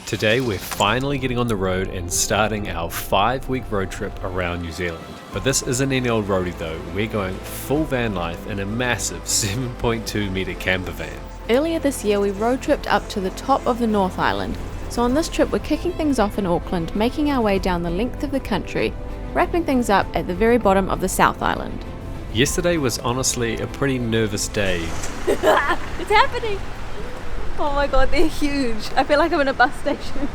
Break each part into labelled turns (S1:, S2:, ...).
S1: Today we're finally getting on the road and starting our 5-week road trip around New Zealand. But this isn't any old roadie though, we're going full van life in a massive 7.2 metre campervan.
S2: Earlier this year we road tripped up to the top of the North Island, so on this trip we're kicking things off in Auckland, making our way down the length of the country, wrapping things up at the very bottom of the South Island.
S1: Yesterday was honestly a pretty nervous day.
S2: It's happening! Oh my god, they're huge. I feel like I'm in a bus station.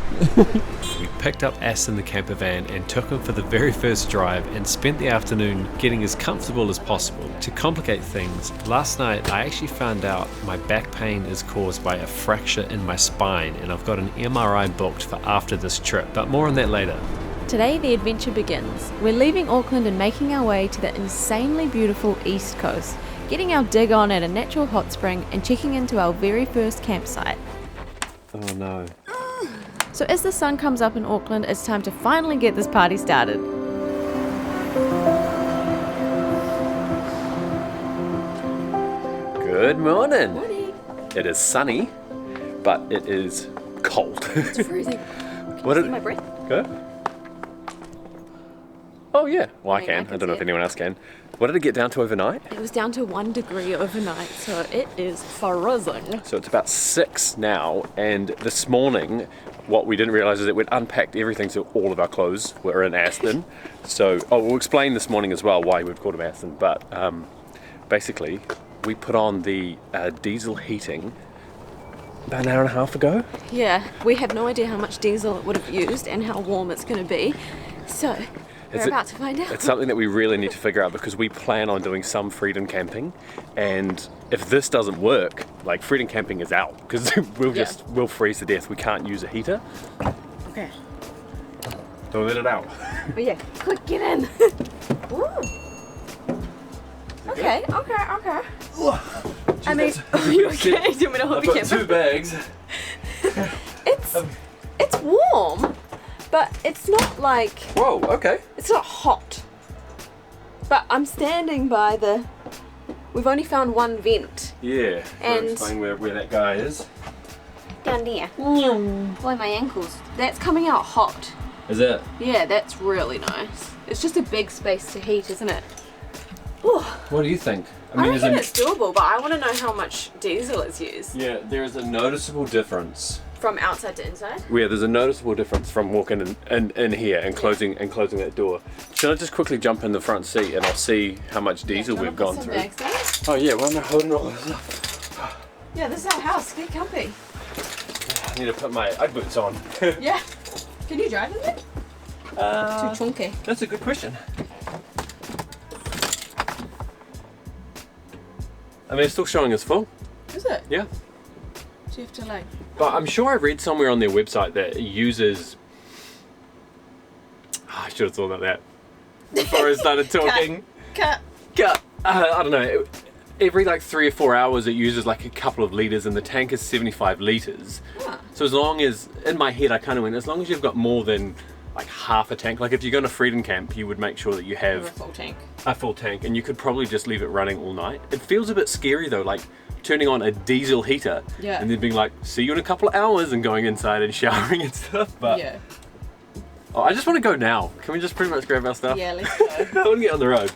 S1: We picked up Aston the campervan and took him for the very first drive and spent the afternoon getting as comfortable as possible. To complicate things, last night I actually found out my back pain is caused by a fracture in my spine and I've got an MRI booked for after this trip, but more on that later.
S2: Today the adventure begins. We're leaving Auckland and making our way to the insanely beautiful East Coast, getting our dig on at a natural hot spring and checking into our very first campsite.
S1: Oh no.
S2: So as the sun comes up in Auckland, it's time to finally get this party started.
S1: Good morning.
S2: Morning.
S1: It is sunny, but it is cold.
S2: It's freezing. Can you see my breath?
S1: Go. Oh yeah, well I can. I don't know if
S2: see it.
S1: anyone else can. What did it get down to overnight?
S2: It was down to 1 degree overnight, so it is freezing.
S1: So it's about 6 now, and this morning what we didn't realise is that we'd unpacked everything, so all of our clothes were in Aston. So, we'll explain this morning as well why we've called them Aston, but basically we put on the diesel heating about an hour and a half ago.
S2: Yeah, we have no idea how much diesel it would have used and how warm it's going to be, so we're about to find out.
S1: It's something that we really need to figure out because we plan on doing some freedom camping, and if this doesn't work, like freedom camping is out because we'll freeze to death. We can't use a heater.
S2: Okay.
S1: Don't let it out.
S2: Oh yeah, quick, get in. Ooh. Okay. I mean, are you okay? Do you want me to hold
S1: I've
S2: your
S1: got 2 bags.
S2: It's warm, but it's not like,
S1: Whoa, okay.
S2: it's not hot. But I'm standing by we've only found one vent.
S1: Yeah,
S2: And-
S1: explain where that guy is.
S2: Down there. Boy, my ankles. That's coming out hot.
S1: Is it?
S2: Yeah, that's really nice. It's just a big space to heat, isn't it? Ooh.
S1: What do you think?
S2: I reckon it's doable, but I want to know how much diesel is used.
S1: Yeah, there is a noticeable difference.
S2: From outside to inside?
S1: Yeah, there's a noticeable difference from walking in here and closing that door. Should I just quickly jump in the front seat and I'll see how much diesel we've gone through? Oh yeah, why am I holding all this up?
S2: Yeah, this is our house. Get comfy.
S1: I need to put my Ugg boots on.
S2: Yeah. Can you drive in there? Too chunky.
S1: That's a good question. I mean, it's still showing as full.
S2: Is it?
S1: Yeah.
S2: So you have to
S1: But I'm sure I read somewhere on their website that it uses... I should have thought about that before I started talking.
S2: Cut.
S1: I don't know. Every 3 or 4 hours it uses a couple of litres and the tank is 75 litres.
S2: Ah.
S1: So as long as, in my head I kind of went, as long as you've got more than half a tank, if you're going to freedom camp you would make sure that you have
S2: a full tank.
S1: And you could probably just leave it running all night. It feels a bit scary though, turning on a diesel heater and then being see you in a couple of hours and going inside and showering and stuff. But
S2: Yeah.
S1: I just want to go now. Can we just pretty much grab our stuff?
S2: Yeah, let's go.
S1: I want to get on the road.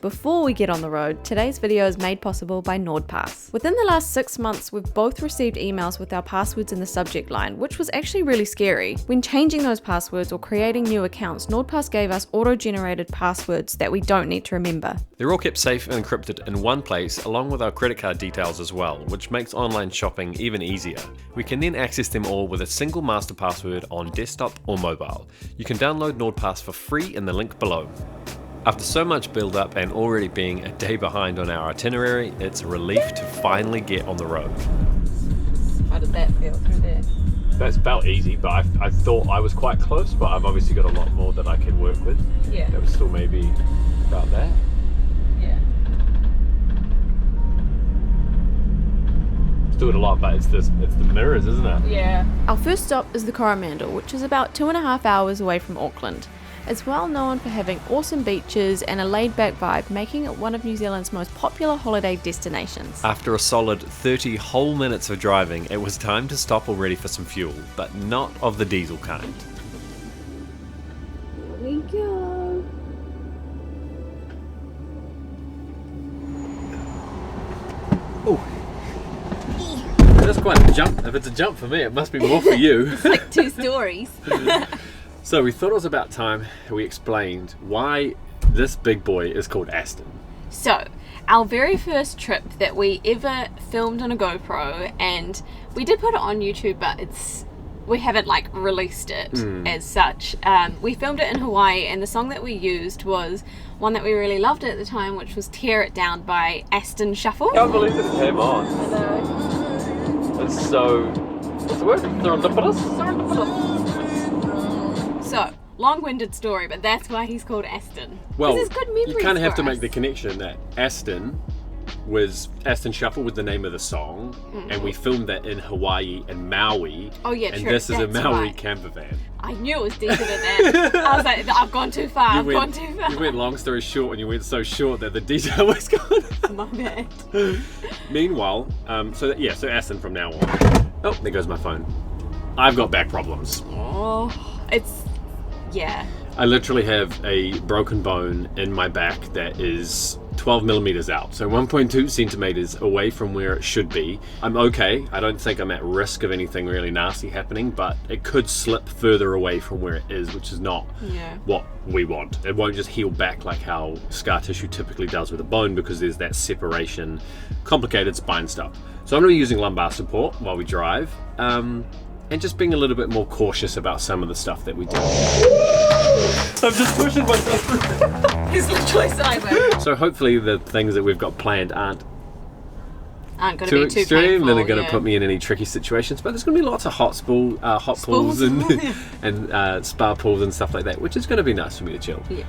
S2: Before we get on the road, today's video is made possible by NordPass. Within the last 6 months, we've both received emails with our passwords in the subject line, which was actually really scary. When changing those passwords or creating new accounts, NordPass gave us auto-generated passwords that we don't need to remember.
S1: They're all kept safe and encrypted in one place along with our credit card details as well, which makes online shopping even easier. We can then access them all with a single master password on desktop or mobile. You can download NordPass for free in the link below. After so much build up and already being a day behind on our itinerary, it's a relief to finally get on the road.
S2: How did that feel through there?
S1: That's about easy, but I thought I was quite close, but I've obviously got a lot more that I can work with.
S2: Yeah.
S1: That was still maybe about that.
S2: Yeah.
S1: Still a lot, but it's the mirrors, isn't it?
S2: Yeah. Our first stop is the Coromandel, which is about 2.5 hours away from Auckland. It's well known for having awesome beaches and a laid-back vibe, making it one of New Zealand's most popular holiday destinations.
S1: After a solid 30 whole minutes of driving, it was time to stop already for some fuel, but not of the diesel kind.
S2: Here we go.
S1: Oh. That's quite a jump. If it's a jump for me, it must be more for you.
S2: It's like 2 stories.
S1: So we thought it was about time we explained why this big boy is called Aston.
S2: So, our very first trip that we ever filmed on a GoPro, and we did put it on YouTube, but we haven't like released it as such. We filmed it in Hawaii, and the song that we used was one that we really loved at the time, which was Tear It Down by Aston Shuffle.
S1: I can't believe this came on.
S2: I know.
S1: It's so... what's the word? Serendipitous?
S2: So, long-winded story, but that's why he's called Aston.
S1: Well,
S2: this is good memories
S1: you kind of have
S2: for
S1: to make
S2: us.
S1: the connection that Aston Shuffle was the name of the song, and we filmed that in Hawaii and Maui.
S2: Oh yeah,
S1: and
S2: true.
S1: this is a
S2: That's
S1: Maui
S2: right.
S1: campervan.
S2: I knew it was deeper than that. I was like, I've gone too far. I've gone too far.
S1: You went long story short, and you went so short that the detail was gone.
S2: My bad.
S1: Meanwhile, so Aston from now on. Oh, there goes my phone. I've got back problems.
S2: Oh, yeah.
S1: I literally have a broken bone in my back that is 12 millimeters out, so 1.2 centimeters away from where it should be. I'm okay. I don't think I'm at risk of anything really nasty happening, but it could slip further away from where it is, which is not what we want. It won't just heal back like how scar tissue typically does with a bone, because there's that separation, complicated spine stuff. So I'm going to be using lumbar support while we drive, and just being a little bit more cautious about some of the stuff that we do. I'm just pushing myself through.
S2: He's literally sideways.
S1: So hopefully the things that we've got planned aren't
S2: going to
S1: too
S2: be too
S1: extreme,
S2: painful,
S1: and they're going to put me in any tricky situations. But there's going to be lots of hot pools and spa pools and stuff like that, which is going to be nice for me to chill.
S2: Yeah.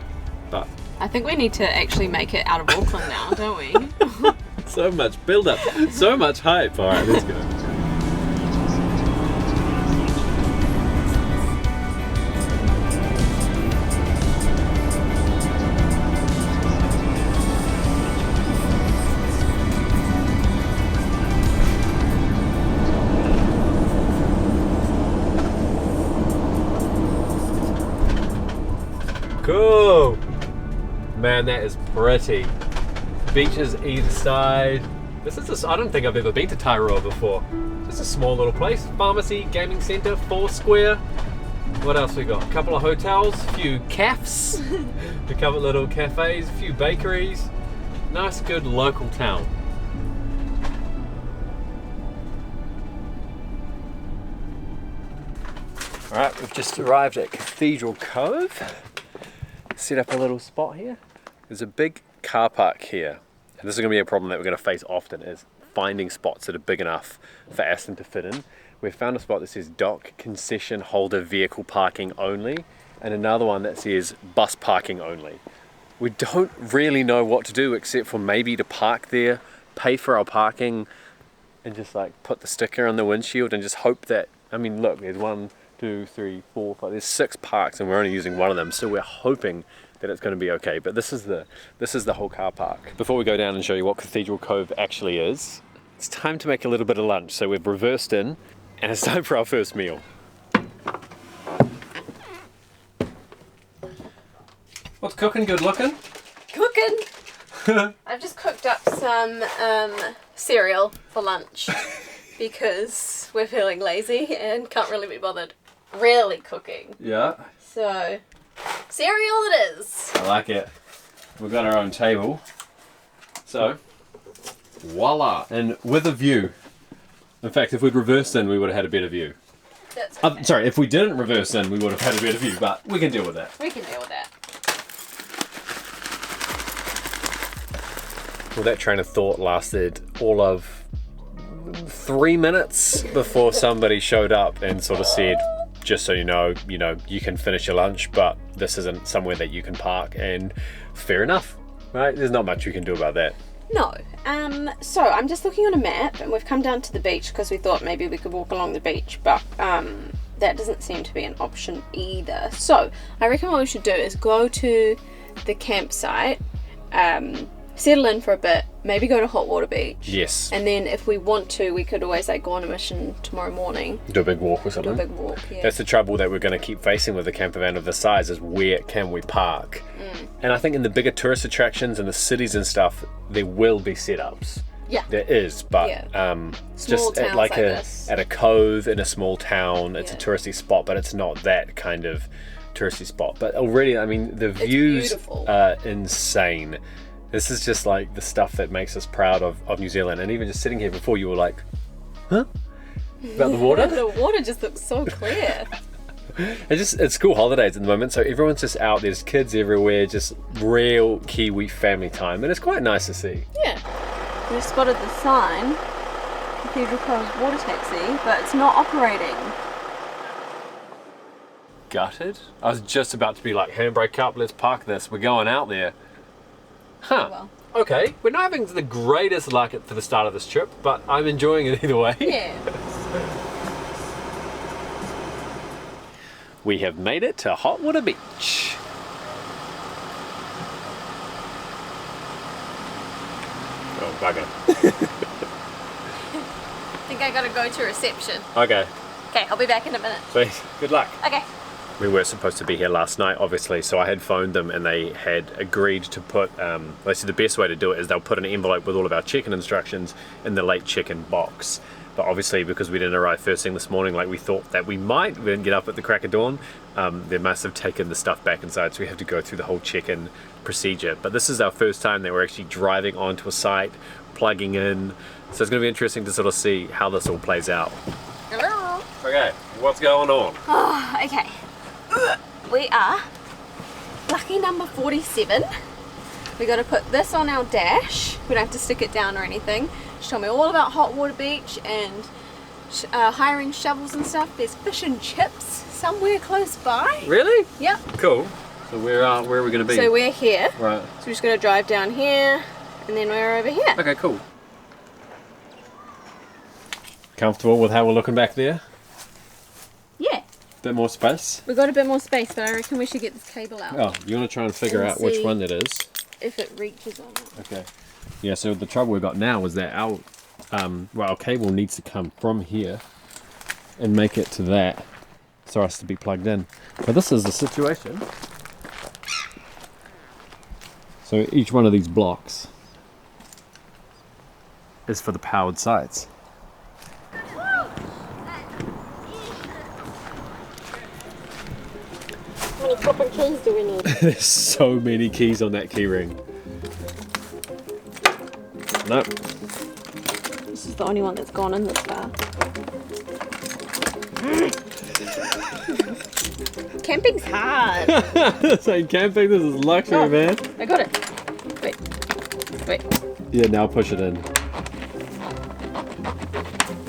S1: But
S2: I think we need to actually make it out of Auckland now, don't we?
S1: so much build up, so much hype. All right, let's go. Cool! Man, that is pretty. Beaches either side. I don't think I've ever been to Tairoa before. Just a small little place. Pharmacy, gaming centre, Foursquare. What else we got? A couple of hotels, a few cafes, a couple of little cafes, a few bakeries. Nice, good local town. Alright, we've just arrived at Cathedral Cove. Set up a little spot here. There's a big car park here, and this is going to be a problem that we're going to face often, is finding spots that are big enough for Aston to fit in. We've found a spot that says dock concession holder vehicle parking only, and another one that says bus parking only. We don't really know what to do except for maybe to park there, pay for our parking, and just like put the sticker on the windshield and just hope that, I mean look, there's 1, 2, 3, 4, 5, there's 6 parks and we're only using one of them, so we're hoping that it's going to be okay. But this is the whole car park. Before we go down and show you what Cathedral Cove actually is, it's time to make a little bit of lunch. So we've reversed in and it's time for our first meal. What's cooking? Good looking?
S2: Cooking! I've just cooked up some cereal for lunch because we're feeling lazy and can't really be bothered really cooking.
S1: Yeah.
S2: So, cereal it is.
S1: I like it. We've got our own table. So, voila! And with a view. In fact, if we'd reversed in, we would have had a better view.
S2: That's okay.
S1: Sorry, if we didn't reverse in, we would have had a better view, but we can deal with that.
S2: We can deal with that.
S1: Well, that train of thought lasted all of 3 minutes before somebody showed up and sort of said, just so you know, you can finish your lunch, but this isn't somewhere that you can park, and fair enough, right? There's not much you can do about that.
S2: No. So I'm just looking on a map, and we've come down to the beach because we thought maybe we could walk along the beach, but that doesn't seem to be an option either. So I reckon what we should do is go to the campsite, settle in for a bit, maybe go to Hot Water Beach.
S1: Yes.
S2: And then if we want to, we could always like go on a mission tomorrow morning.
S1: Do a big walk or something.
S2: Do a big walk, yeah.
S1: That's the trouble that we're going to keep facing with a camper van of this size, is where can we park? And I think in the bigger tourist attractions and the cities and stuff, there will be setups.
S2: Yeah.
S1: There is, but just at like at a cove in a small town, it's a touristy spot, but it's not that kind of touristy spot. But already, I mean, the views
S2: beautiful.
S1: Are insane. This is just like the stuff that makes us proud of New Zealand. And even just sitting here before, you were like, huh? About the water?
S2: The water just looks so clear.
S1: It's school holidays at the moment, so everyone's just out. There's kids everywhere, just real Kiwi family time, and it's quite nice to see.
S2: Yeah. We spotted the sign, Cathedral Cove water taxi, but it's not operating.
S1: Gutted? I was just about to be like, handbrake up, let's park this, we're going out there. Huh.
S2: Well.
S1: Okay, we're not having the greatest luck for the start of this trip, but I'm enjoying it either way.
S2: Yeah.
S1: We have made it to Hot Water Beach. Oh, bugger.
S2: I think I gotta go to reception.
S1: Okay.
S2: Okay, I'll be back in a minute.
S1: Please, good luck.
S2: Okay.
S1: We were supposed to be here last night, obviously, so I had phoned them and they had agreed to put, they said the best way to do it is they'll put an envelope with all of our check-in instructions in the late check-in box. But obviously, because we didn't arrive first thing this morning like we thought that we might, we didn't get up at the crack of dawn, they must have taken the stuff back inside, so we have to go through the whole check-in procedure. But this is our first time that we're actually driving onto a site, plugging in, so it's going to be interesting to sort of see how this all plays out.
S2: Hello.
S1: Okay, what's going on?
S2: Oh, okay. We are lucky number 47. We got to put this on our dash. We don't have to stick it down or anything. She told me all about Hot Water Beach and hiring shovels and stuff. There's fish and chips somewhere close by.
S1: Really?
S2: Yep.
S1: Cool. So where are we going to be?
S2: So we're here.
S1: Right.
S2: So we're just going to drive down here and then we're over here.
S1: Okay, cool. Comfortable with how we're looking back there?
S2: Yeah.
S1: Bit more space?
S2: We've got a bit more space, but I reckon we should get this cable out.
S1: Oh, you want to try and figure out which one that is?
S2: If it reaches on it.
S1: Okay. Yeah, so the trouble we've got now is that our our cable needs to come from here and make it to that for us to be plugged in. But this is the situation. So each one of these blocks is for the powered sites.
S2: How many proper keys do we need?
S1: There's so many keys on that key ring. Nope.
S2: This is the only one that's gone in this far. Camping's hard.
S1: This ain't camping, this is luxury,
S2: Oh,
S1: man.
S2: I got it. Wait.
S1: Yeah, now push it in.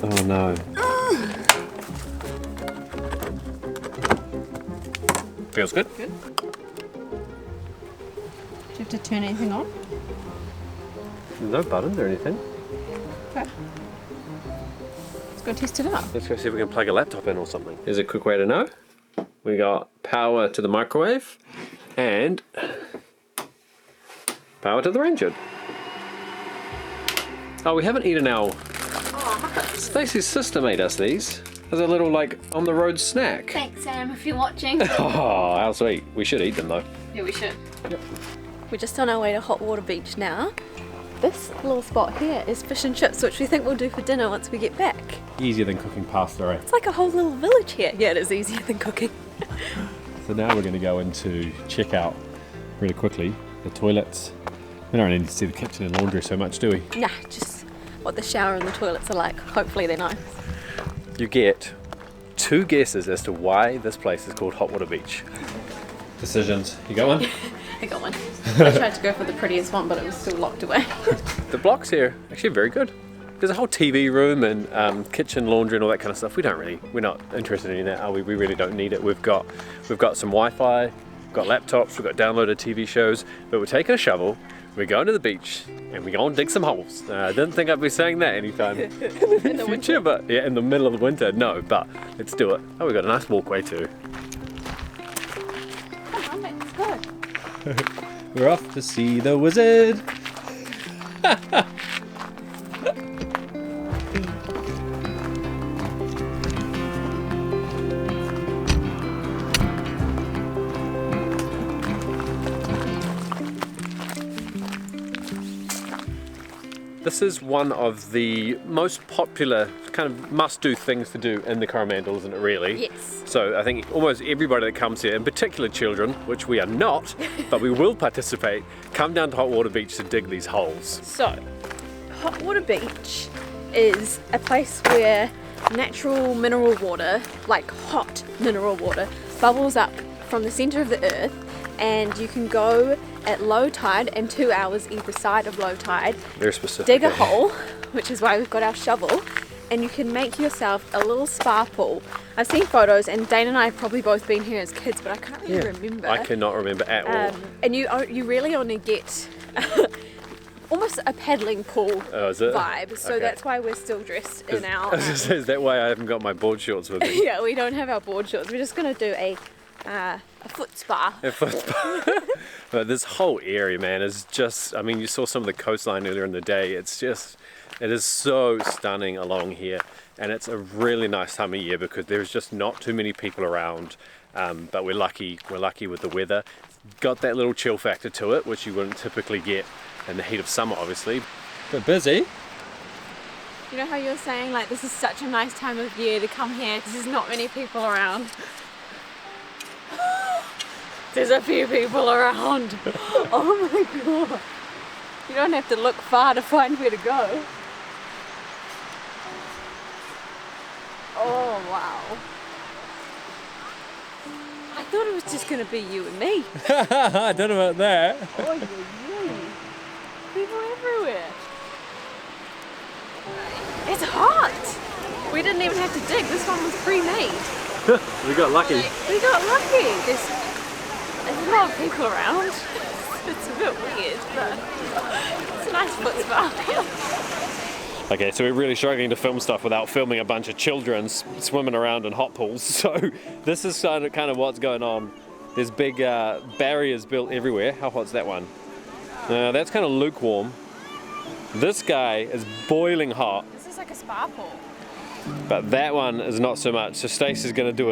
S1: Oh no. Feels good.
S2: Good. Do you have to turn anything on?
S1: No buttons or anything.
S2: Okay. Let's go test it out.
S1: Let's go see if we can plug a laptop in or something. Here's a quick way to know. We got power to the microwave and power to the range hood. Oh, we haven't eaten our... Stacey's sister made us these as a little, like, on-the-road snack.
S2: Thanks, Sam, if you're watching.
S1: Oh, how sweet. We should eat them, though.
S2: Yeah, we should.
S1: Yep.
S2: We're just on our way to Hot Water Beach now. This little spot here is fish and chips, which we think we'll do for dinner once we get back.
S1: Easier than cooking pasta, right?
S2: It's like a whole little village here. Yeah, it is easier than cooking.
S1: So now we're going to go into check out really quickly the toilets. We don't need to see the kitchen and laundry so much, do we?
S2: Nah, just what the shower and the toilets are like. Hopefully they're nice.
S1: You get 2 guesses as to why this place is called Hot Water Beach. Decisions. You got one?
S2: I got one. I tried to go for the prettiest one, but it was still locked away.
S1: The blocks here actually very good. There's a whole TV room and kitchen, laundry, and all that kind of stuff. We're not interested in that, are we? We really don't need it. We've got some Wi-Fi, we've got laptops, we've got downloaded TV shows, but we're taking a shovel, we're going to the beach and we're going to dig some holes. I didn't think I'd be saying that anytime in the future, but yeah, in the middle of the winter, no, but let's do it. Oh, we've got a nice walkway too.
S2: Come on, let's go.
S1: We're off to see the wizard. This is one of the most popular kind of must-do things to do in the Coromandel, isn't it really?
S2: Yes.
S1: So I think almost everybody that comes here, in particular children, which we are not, but we will participate, come down to Hot Water Beach to dig these holes.
S2: So, Hot Water Beach is a place where natural mineral water, like hot mineral water, bubbles up from the centre of the earth, and you can go at low tide and 2 hours either side of low tide.
S1: Very specific.
S2: Dig a hole, which is why we've got our shovel, and you can make yourself a little spa pool. I've seen photos, and Dane and I have probably both been here as kids, but I can't really remember.
S1: I cannot remember at all.
S2: And you really only get almost a paddling pool vibe, so
S1: Okay.
S2: That's why we're still dressed in our...
S1: I was gonna say, is that why I haven't got my board shorts with me?
S2: Yeah, we don't have our board shorts. We're just going to do a foot spa.
S1: But this whole area, man, is just, I mean, you saw some of the coastline earlier in the day. It is so stunning along here, and it's a really nice time of year because there's just not too many people around, but we're lucky with the weather. Got that little chill factor to it, which you wouldn't typically get in the heat of summer, obviously. But busy.
S2: You know how you're saying, like, this is such a nice time of year to come here because there's not many people around? There's a few people around. Oh my god. You don't have to look far to find where to go. Oh wow. I thought it was just going to be you and me.
S1: I don't know about that.
S2: Oh yeah. People everywhere. It's hot. We didn't even have to dig. This one was pre-made.
S1: We got lucky.
S2: We got lucky. There's a lot of people around. It's a bit weird, but it's a nice foot spa.
S1: Okay, so we're really struggling to film stuff without filming a bunch of children swimming around in hot pools. So this is kind of what's going on. There's big barriers built everywhere. How hot's that one? That's kind of lukewarm. This guy is boiling hot.
S2: This is like a spa pool.
S1: But that one is not so much. So Stacey's going to do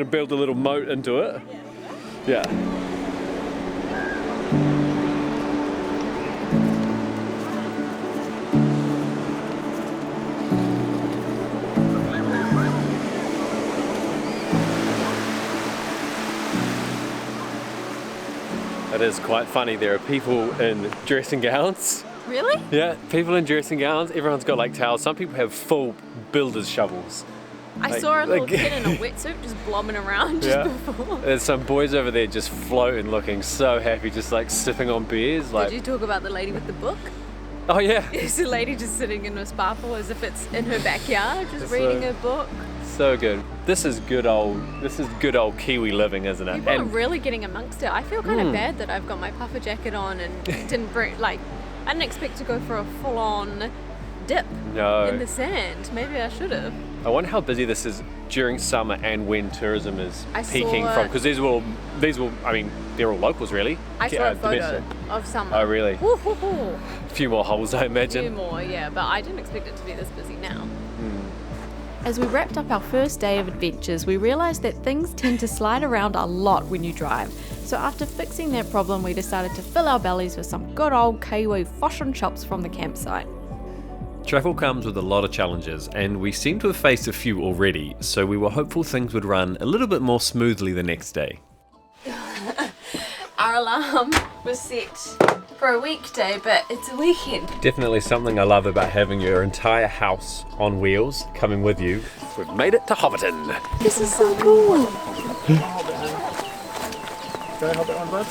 S1: build a little moat into it. Yeah. It is quite funny. There are people in dressing gowns.
S2: Really?
S1: Yeah, people in dressing gowns. Everyone's got like towels. Some people have full builder's shovels.
S2: I saw a little kid in a wetsuit just blobbing around just before.
S1: There's some boys over there just floating, looking so happy, just like sipping on beers. Like,
S2: did you talk about the lady with the book?
S1: Oh yeah.
S2: There's a lady just sitting in a spa pool as if it's in her backyard, just reading her book.
S1: So good. This is good old Kiwi living, isn't it?
S2: People are really getting amongst it. I feel kind of bad that I've got my puffer jacket on and didn't bring, like, I didn't expect to go for a full-on dip in the sand. Maybe I should have.
S1: I wonder how busy this is during summer and when tourism is peaking
S2: saw
S1: from, because these will, I mean, they're all locals really.
S2: I saw a photo of summer.
S1: Oh really?
S2: Woo-hoo-hoo.
S1: A few more holes, I imagine.
S2: A few more, yeah, but I didn't expect it to be this busy now. As we wrapped up our first day of adventures, we realised that things tend to slide around a lot when you drive. So after fixing that problem, we decided to fill our bellies with some good old Kiwi fish and chops from the campsite.
S1: Travel comes with a lot of challenges, and we seem to have faced a few already, so we were hopeful things would run a little bit more smoothly the next day.
S2: Our alarm was set for a weekday, but it's a weekend.
S1: Definitely something I love about having your entire house on wheels coming with you. We've made it to Hobbiton.
S2: This is so cool.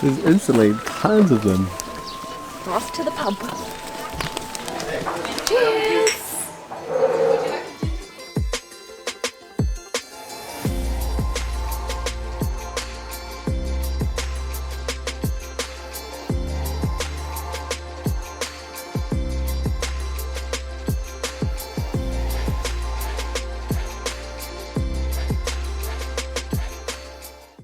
S1: There's instantly tons of them.
S2: We're off to the pub. Cheers!